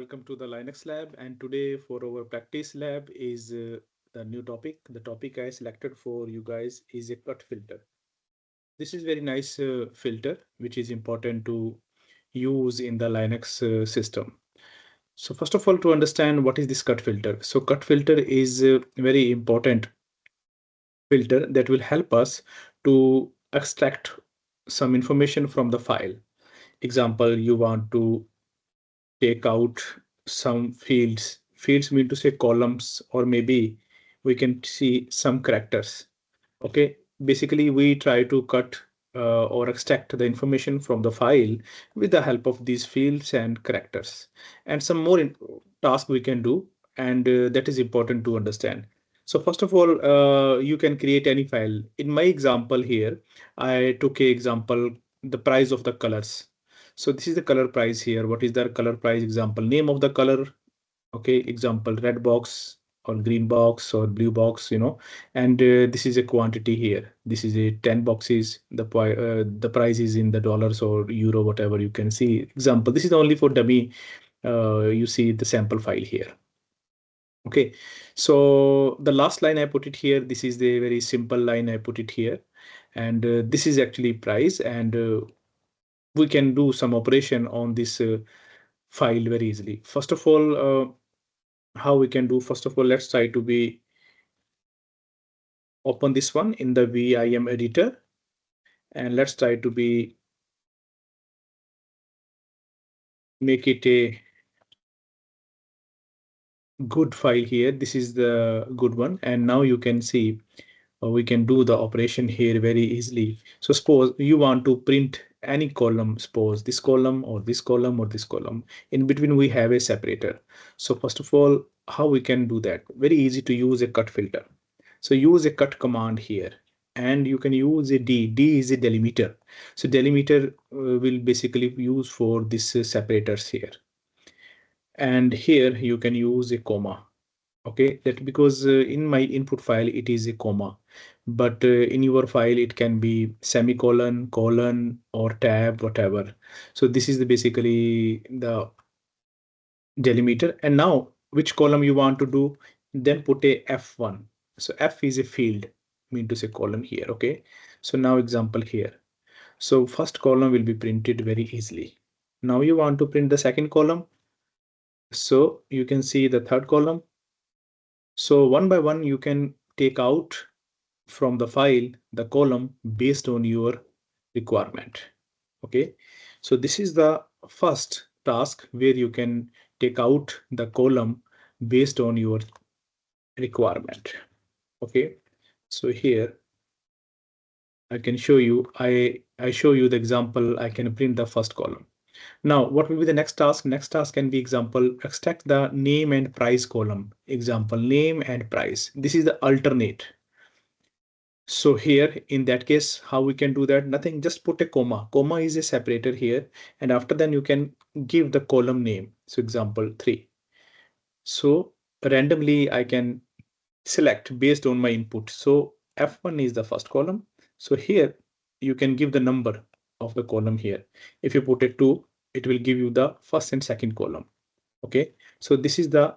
welcome to the Linux lab. And today for our practice lab is the new topic. The topic I selected for you guys is a cut filter. This is very nice filter, which is important to use in the Linux system. So first of all, to understand what is this cut filter. So cut filter is a very important filter that will help us to extract some information from the file. Example, you want to take out some fields. Fields mean to say columns, or maybe we can see some characters. Okay, basically we try to cut or extract the information from the file with the help of these fields and characters, and some more task we can do, and that is important to understand. So first of all, you can create any file. In my example here, I took a example, the price of the colors. So this is the color price here. What is the color price? Example, name of the color. Okay, example, red box or green box or blue box, and this is a quantity here. This is a 10 boxes. The price is in the dollars or euro, whatever you can see. Example, this is only for dummy. You see the sample file here. Okay, so the last line I put it here. This is the very simple line I put it here, and this is actually price, and we can do some operation on this file very easily. First of all, how we can do, first of all, let's try to be open this one in the vim editor, and let's try to be make it a good file here. This is the good one, and now you can see we can do the operation here very easily. So suppose you want to print any column, suppose this column or this column or this column. In between we have a separator. So first of all, how we can do that? Very easy, to use a cut filter. So use a cut command here, and you can use a D. D is a delimiter. So delimiter will basically use for this separators here. And here you can use a comma. Okay, that because in my input file it is a comma, but in your file it can be semicolon, colon, or tab, whatever. So this is basically the delimiter. And now which column you want to do, then put a F1. So F is a field, mean to say column here. Okay, so now example here. So first column will be printed very easily. Now you want to print the second column. So you can see the third column. So one by one, you can take out from the file the column based on your requirement. Okay, so this is the first task where you can take out the column based on your requirement. Okay, so here I can show you, I show you the example. I can print the first column. Now, what will be the next task? Next task can be, example, extract the name and price column. Example, name and price. This is the alternate. So here, in that case, how we can do that? Nothing, just put a comma. Comma is a separator here. And after then you can give the column name. So example 3. So randomly I can select based on my input. So F1 is the first column. So here you can give the number of the column here. If you put a 2, it will give you the first and second column. Okay, so this is the,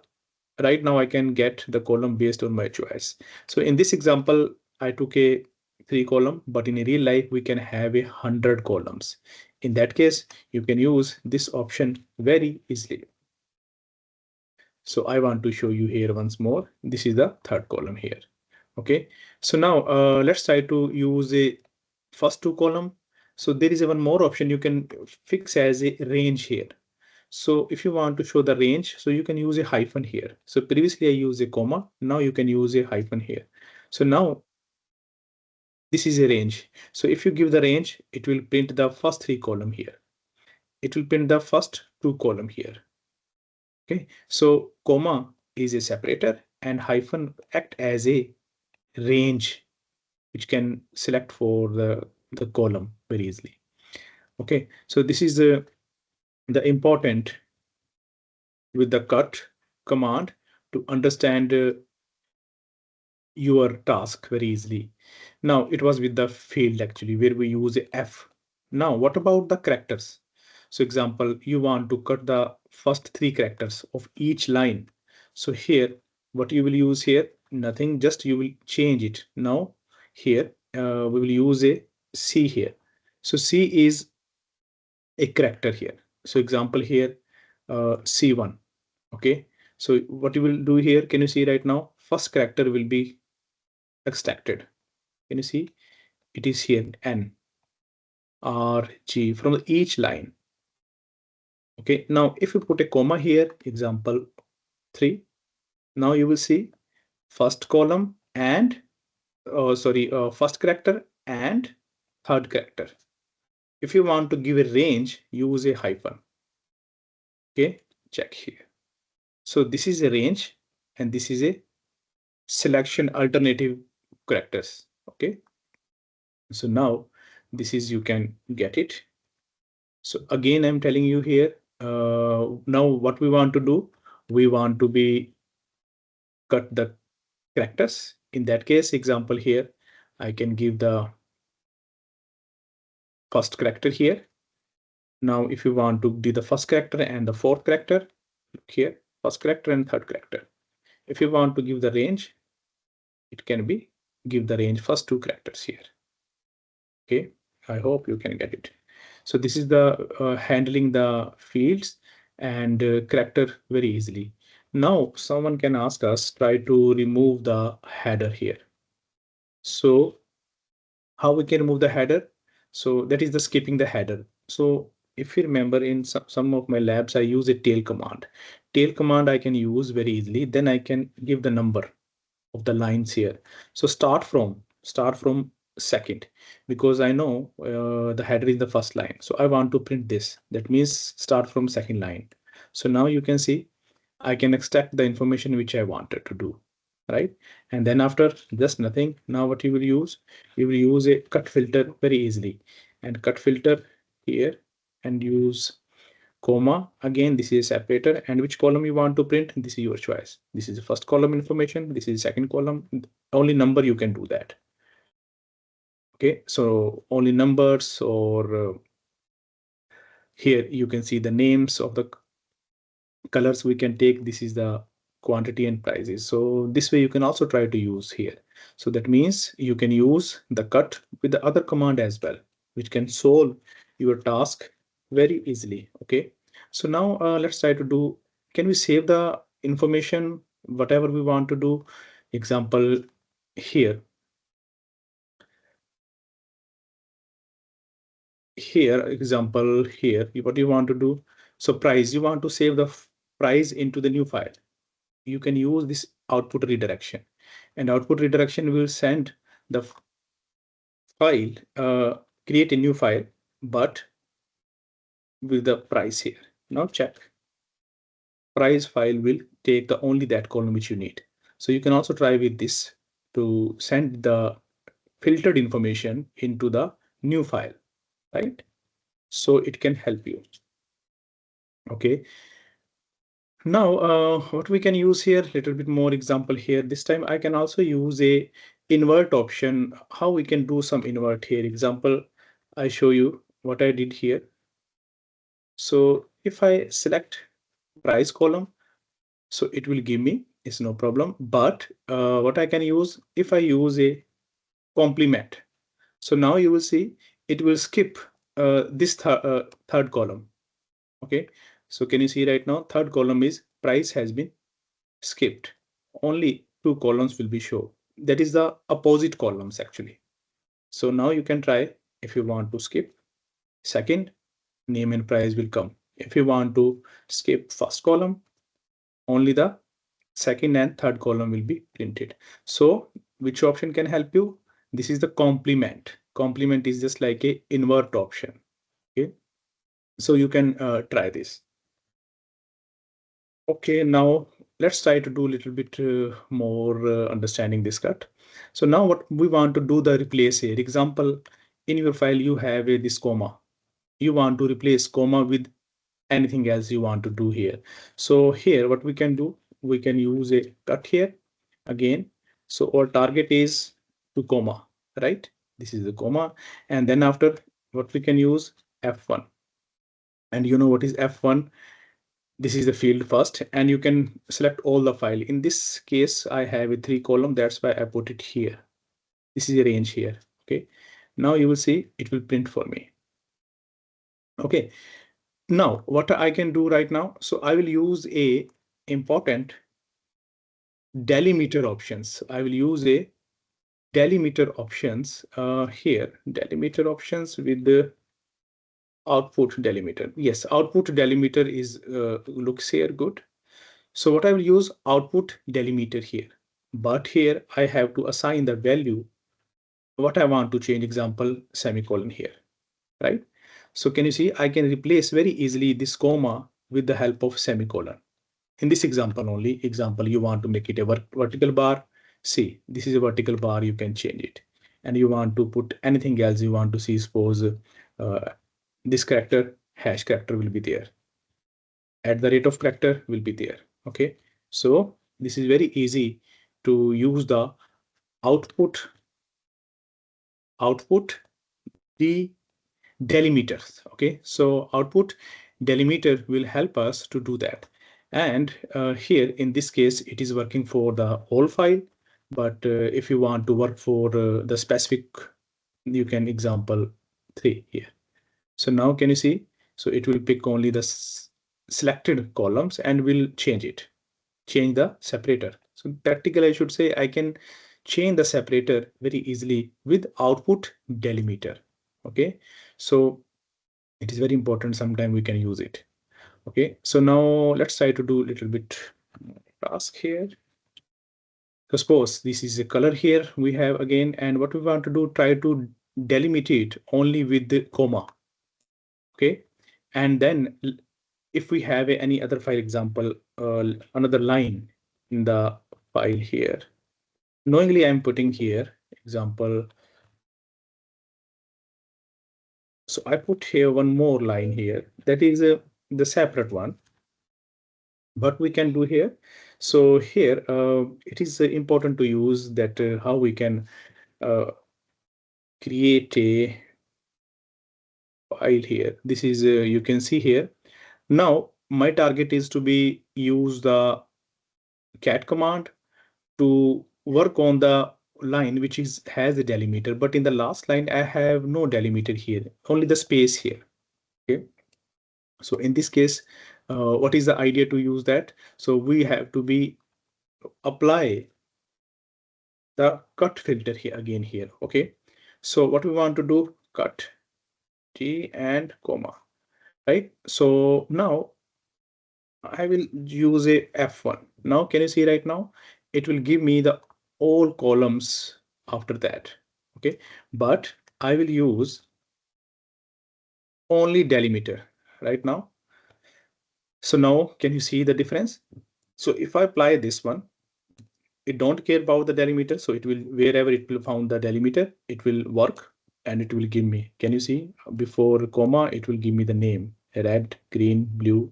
right now I can get the column based on my choice. So in this example, I took a 3 column, but in a real life, we can have 100 columns. In that case, you can use this option very easily. So I want to show you here once more. This is the third column here. Okay, so now let's try to use a first 2 column. So there is one more option you can fix as a range here. So if you want to show the range, so you can use a hyphen here. So previously I used a comma. Now you can use a hyphen here. So now this is a range. So if you give the range, it will print the first 3 column here. It will print the first 2 column here. Okay, so comma is a separator and hyphen act as a range, which can select for the column very easily. Okay, so this is the important with the cut command to understand your task very easily. Now it was with the field actually where we use F. Now what about the characters? So example, you want to cut the first three characters of each line. So here, what you will use here, nothing, just you will change it. Now here, we will use a C here. So C is a character here. So example here, C1. Okay. So what you will do here, can you see right now? First character will be extracted. Can you see? It is here, N, R, G from each line. Okay. Now, if you put a comma here, example 3, now you will see first column and, first character and third character. If you want to give a range, use a hyphen. Okay. Check here. So this is a range and this is a selection alternative characters. Okay. So now this is, you can get it. So again, I'm telling you here, now what we want to do, we want to be cut the characters. In that case, example here, I can give the first character here. Now, if you want to do the first character and the fourth character, look here, first character and third character. If you want to give the range, it can be give the range first two characters here. Okay, I hope you can get it. So this is the handling the fields and character very easily. Now someone can ask us, try to remove the header here. So how we can remove the header? So that is the skipping the header. So if you remember, in some of my labs, I use a tail command. Tail command I can use very easily. Then I can give the number of the lines here. So start from second, because I know the header is the first line. So I want to print this. That means start from second line. So now you can see I can extract the information which I wanted to do, right? And then after, just nothing. Now what you will use a cut filter very easily, and cut filter here and use comma. Again, this is a separator, and which column you want to print, this is your choice. This is the first column information, this is second column, only number you can do that. Okay, so only numbers, or here you can see the names of the colors we can take. This is the quantity and prices. So this way you can also try to use here. So that means you can use the cut with the other command as well, which can solve your task very easily. Okay, so now let's try to do, can we save the information whatever we want to do? Example here, example here, what you want to do. So price, you want to save the price into the new file. You can use this output redirection, and output redirection will send the file, create a new file, but with the price here. Now check, price file will take the only that column which you need. So you can also try with this to send the filtered information into the new file, right? So it can help you. Okay. Now, what we can use here, little bit more example here. This time I can also use a invert option. How we can do some invert here. Example, I show you what I did here. So if I select price column, so it will give me, it's no problem. But what I can use, if I use a complement, so now you will see it will skip this third column. Okay, so can you see right now, third column is price has been skipped. Only two columns will be shown. That is the opposite columns actually. So now you can try, if you want to skip second, name and price will come. If you want to skip first column, only the second and third column will be printed. So which option can help you? This is the complement. Complement is just like a invert option. Okay, so you can try this. Okay, now let's try to do a little bit more understanding this cut. So now what we want to do, the replace here. Example, in your file you have this comma. You want to replace comma with anything else you want to do here. So here what we can do, we can use a cut here again. So our target is to comma, right? This is the comma, and then after what we can use F1. And you know what is F1? This is the field first, and you can select all the file. In this case, I have a 3 column. That's why I put it here. This is a range here. Okay. Now you will see it will print for me. Okay. Now what I can do right now. So I will use a important delimiter options. I will use a delimiter options here. Delimiter options with the output delimiter. Yes, output delimiter is looks here good. So what I will use output delimiter here, but here I have to assign the value what I want to change, example semicolon here, right? So can you see I can replace very easily this comma with the help of semicolon. In this example only, example you want to make it a vertical bar. See, this is a vertical bar, you can change it. And you want to put anything else you want to see, suppose this character, hash character will be there. At the rate of character will be there. Okay, so this is very easy to use the output the delimiters. Okay, so output delimiter will help us to do that. And here in this case it is working for the whole file, but if you want to work for the specific, you can example 3 here. So now can you see, so it will pick only the selected columns and will change the separator. So practically I should say I can change the separator very easily with output delimiter. Okay, so it is very important, sometime we can use it. Okay, so now let's try to do a little bit task here. So suppose this is a color here we have again, and what we want to do, try to delimit it only with the comma. Okay, and then if we have any other file, example another line in the file here, knowingly I'm putting here example. So I put here one more line here, that is the separate one. What we can do here, so here it is important to use that how we can create a file here. This is you can see here. Now my target is to be use the cat command to work on the line which is has a delimiter, but in the last line I have no delimiter here, only the space here. Okay, so in this case what is the idea to use that? So we have to be apply the cut filter here again here. Okay, so what we want to do, cut T and comma, right? So now I will use a F1. Now can you see right now it will give me the all columns after that. Okay, but I will use only delimiter right now. So now can you see the difference? So if I apply this one, it don't care about the delimiter, so it will, wherever it will found the delimiter, it will work and it will give me, can you see, before comma it will give me the name, red, green, blue,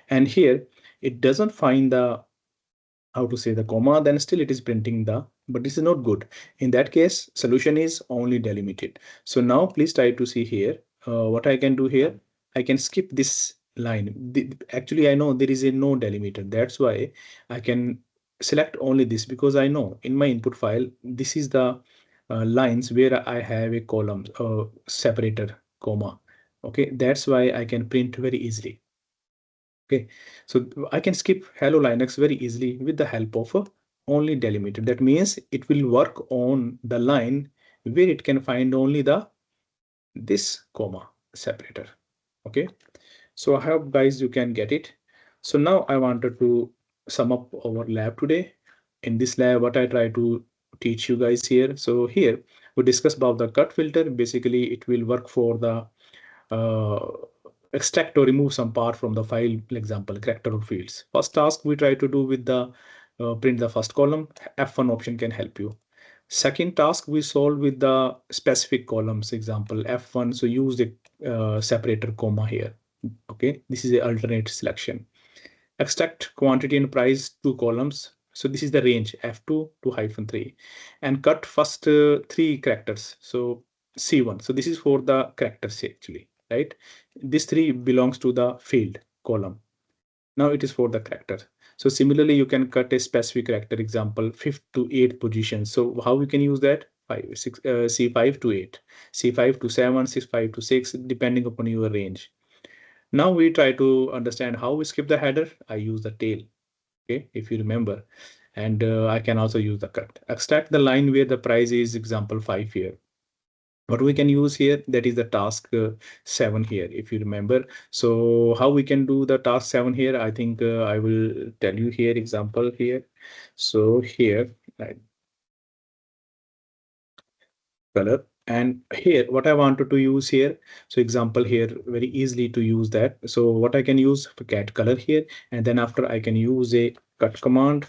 and here it doesn't find the how to say the comma, then still it is printing the, but this is not good. In that case solution is only delimited. So now please try to see here what I can do here. I can skip this line. Actually I know there is a no delimiter, that's why I can select only this, because I know in my input file this is the lines where I have a column separator comma. Okay, that's why I can print very easily. Okay, so I can skip Hello Linux very easily with the help of a only delimiter. That means it will work on the line where it can find only the this comma separator. Okay, so I hope guys you can get it. So now I wanted to sum up our lab today. In this lab, what I try to teach you guys here. So here we discuss about the cut filter. Basically, it will work for the uh, extract or remove some part from the file, example character or fields. First task we try to do with the print the first column. F1 option can help you. Second task we solve with the specific columns, example F1. So use the separator comma here. Okay, this is the alternate selection. Extract quantity and price, two columns. So this is the range F2 to -3, and cut first 3 characters. So C1. So this is for the characters actually, right? This 3 belongs to the field column. Now it is for the character. So similarly, you can cut a specific character, example, 5th to 8th position. So how we can use that? 5, 6, C5 to 8, C5 to 7, C5 to 6, depending upon your range. Now we try to understand how we skip the header. I use the tail, okay, if you remember. And I can also use the cut. Extract the line where the price is example 5 here. What we can use here, that is the task 7 here, if you remember. So how we can do the task 7 here, I think I will tell you here, example here. So here, right, color, and here what I wanted to use here. So example here, very easily to use that. So what I can use for cat color here, and then after I can use a cut command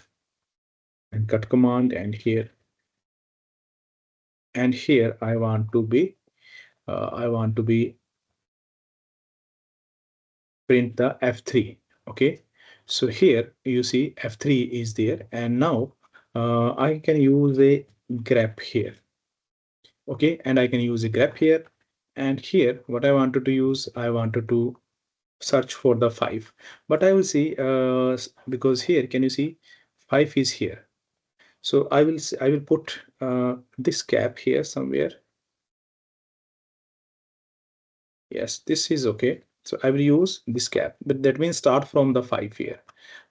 and here, I want to be print the F3. Okay, so here you see F3 is there, and now I can use a grep here. Okay, and I can use a grep here, and here what I wanted to use, I wanted to search for the 5, but I will see because here can you see 5 is here. So I will put this cap here somewhere. Yes, this is okay. So I will use this cap, but that means start from the 5 here.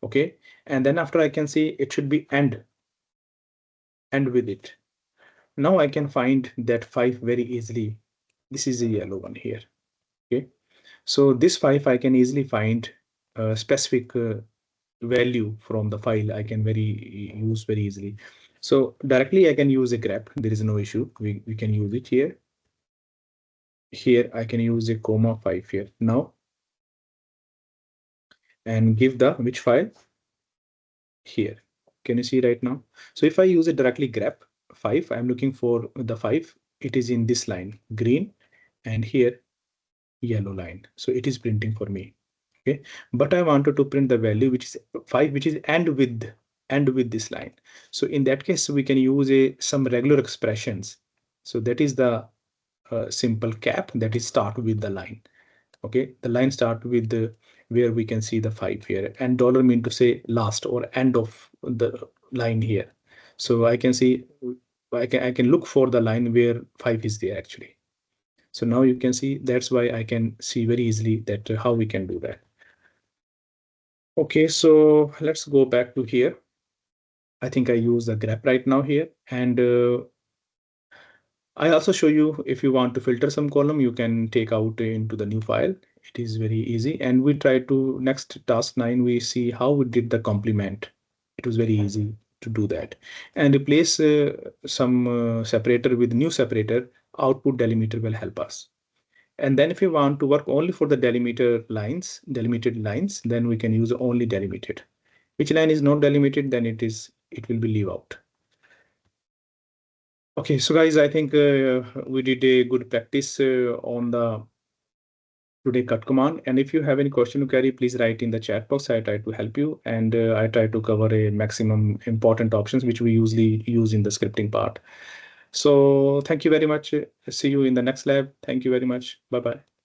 Okay, and then after I can see it should be end with it. Now I can find that 5 very easily. This is a yellow one here. Okay, so this 5 I can easily find a specific value from the file. I can use very easily. So directly I can use a grep. There is no issue. We can use it here. Here I can use a comma 5 here now, and give the which file here. Can you see right now? So if I use it directly grep 5, I'm looking for the 5. It is in this line, green, and here yellow line. So it is printing for me. Okay, but I wanted to print the value which is 5, which is end with this line. So in that case, we can use some regular expressions. So that is the simple cap that is start with the line. Okay, the line start with the where we can see the 5 here, and dollar mean to say last or end of the line here. So I can see I can look for the line where 5 is there actually. So now you can see, that's why I can see very easily that how we can do that. Okay, so let's go back to here. I think I use the grep right now here, and I also show you if you want to filter some column, you can take out into the new file. It is very easy. And we try to next task 9, we see how we did the complement. It was very easy to do that, and replace some separator with new separator. Output delimiter will help us. And then if you want to work only for the delimited lines, then we can use only delimited. Which line is not delimited, then it will be leave out. Okay, so guys, I think we did a good practice on the today cut command. And if you have any question to carry, please write in the chat box. I try to help you, and I try to cover a maximum important options which we usually use in the scripting part. So thank you very much. See you in the next lab. Thank you very much. Bye bye.